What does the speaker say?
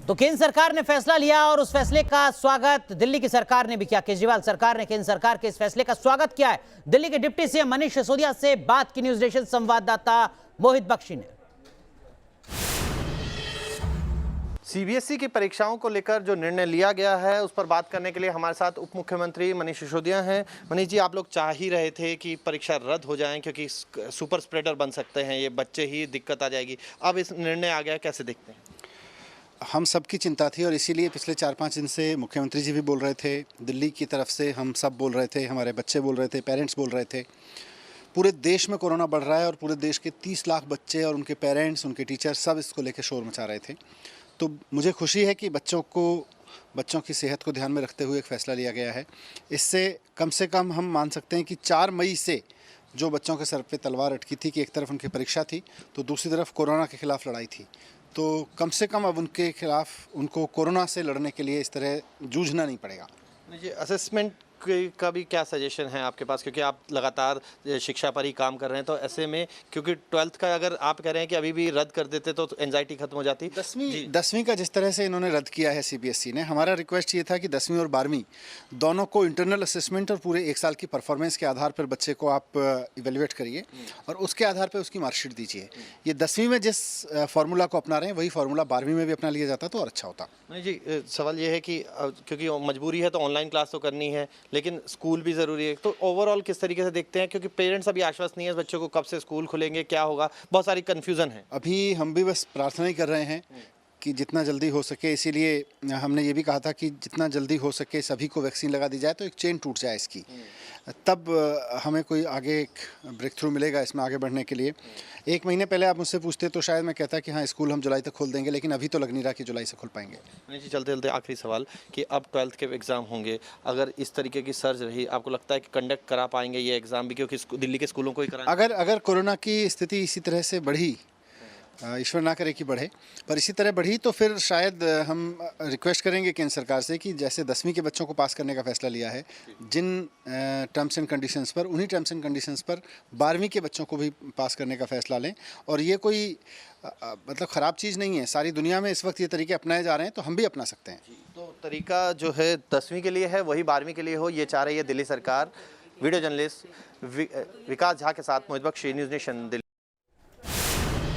तो केंद्र सरकार ने फैसला लिया और उस फैसले का स्वागत दिल्ली की सरकार ने भी किया। केजरीवाल सरकार ने केंद्र सरकार के इस फैसले का स्वागत किया है। दिल्ली के डिप्टी सीएम मनीष सिसोदिया से बात की न्यूज नेशन संवाददाता मोहित बख्शी ने। सीबीएसई की परीक्षाओं को लेकर जो निर्णय लिया गया है उस पर बात करने के लिए हमारे साथ उप मुख्यमंत्री मनीष सिसोदिया हैं। मनीष जी, आप लोग चाह ही रहे थे कि परीक्षा रद्द हो जाए क्योंकि सुपर स्प्रेडर बन सकते हैं, ये बच्चे ही दिक्कत आ जाएगी। अब इस निर्णय आ गया, कैसे देखते हैं? हम सबकी चिंता थी और इसीलिए पिछले 4-5 दिन से मुख्यमंत्री जी भी बोल रहे थे, दिल्ली की तरफ से हम सब बोल रहे थे, हमारे बच्चे बोल रहे थे, पेरेंट्स बोल रहे थे। पूरे देश में कोरोना बढ़ रहा है और पूरे देश के 30 लाख बच्चे और उनके पेरेंट्स, उनके टीचर सब इसको लेकर शोर मचा रहे थे। तो मुझे खुशी है कि बच्चों की सेहत को ध्यान में रखते हुए एक फ़ैसला लिया गया है। इससे कम हम मान सकते हैं कि 4 मई से जो बच्चों के सर पे तलवार अटकी थी कि एक तरफ उनकी परीक्षा थी तो दूसरी तरफ कोरोना के खिलाफ लड़ाई थी, तो कम से कम अब उनके खिलाफ उनको कोरोना से लड़ने के लिए इस तरह जूझना नहीं पड़ेगा। ये असेसमेंट का भी क्या सजेशन है आपके पास, क्योंकि आप लगातार शिक्षा पर ही काम कर रहे हैं, तो ऐसे में क्योंकि 12th का अगर आप कह रहे हैं कि अभी भी रद्द कर देते तो एंजाइटी खत्म हो जाती। 10वीं का जिस तरह से इन्होंने रद्द किया है सीबीएसई ने, हमारा रिक्वेस्ट ये था कि 10वीं और 12वीं दोनों को इंटरनल असेसमेंट और पूरे 1 साल की परफॉर्मेंस के आधार पर बच्चे को आप इवेल्युएट करिए और उसके आधार पर उसकी मार्कशीट दीजिए। ये 10वीं में जिस फार्मूला को अपना रहे हैं वही फार्मूला 12वीं में भी अपना लिया जाता तो और अच्छा होता। नहीं जी, सवाल ये है कि क्योंकि मजबूरी है तो ऑनलाइन क्लास तो करनी है, लेकिन स्कूल भी ज़रूरी है, तो ओवरऑल किस तरीके से देखते हैं? क्योंकि पेरेंट्स अभी आश्वस्त नहीं है बच्चों को कब से स्कूल खुलेंगे, क्या होगा, बहुत सारी कन्फ्यूज़न है। अभी हम भी बस प्रार्थना ही कर रहे हैं कि जितना जल्दी हो सके, इसीलिए हमने ये भी कहा था कि जितना जल्दी हो सके सभी को वैक्सीन लगा दी जाए तो एक चेन टूट जाए इसकी, तब हमें कोई आगे एक ब्रेक थ्रू मिलेगा इसमें आगे बढ़ने के लिए। 1 महीने पहले आप मुझसे पूछते तो शायद मैं कहता कि हाँ स्कूल हम जुलाई तक खोल देंगे, लेकिन अभी तो लग नहीं रहा कि जुलाई से खोल पाएंगे। नहीं जी, चलते चलते आखिरी सवाल कि अब 12th के एग्ज़ाम होंगे, अगर इस तरीके की सर्ज रही, आपको लगता है कि कंडक्ट करा पाएंगे ये एग्ज़ाम भी, क्योंकि दिल्ली के स्कूलों को ही कराना? अगर कोरोना की स्थिति इसी तरह से बढ़ी, ईश्वर ना करे कि बढ़े, पर इसी तरह बढ़ी तो फिर शायद हम रिक्वेस्ट करेंगे केंद्र सरकार से कि जैसे 10वीं के बच्चों को पास करने का फैसला लिया है, जिन टर्म्स एंड कंडीशंस पर, उन्हीं टर्म्स एंड कंडीशंस पर 12वीं के बच्चों को भी पास करने का फैसला लें। और ये कोई मतलब ख़राब चीज़ नहीं है, सारी दुनिया में इस वक्त ये तरीके अपनाए जा रहे हैं तो हम भी अपना सकते हैं। तो तरीका जो है 10वीं के लिए है वही 12वीं के लिए हो, ये चाह रही है दिल्ली सरकार। वीडियो जर्नलिस्ट विकास झा के साथ मोहित बख्शी, न्यूज़ नेशन दिल्ली।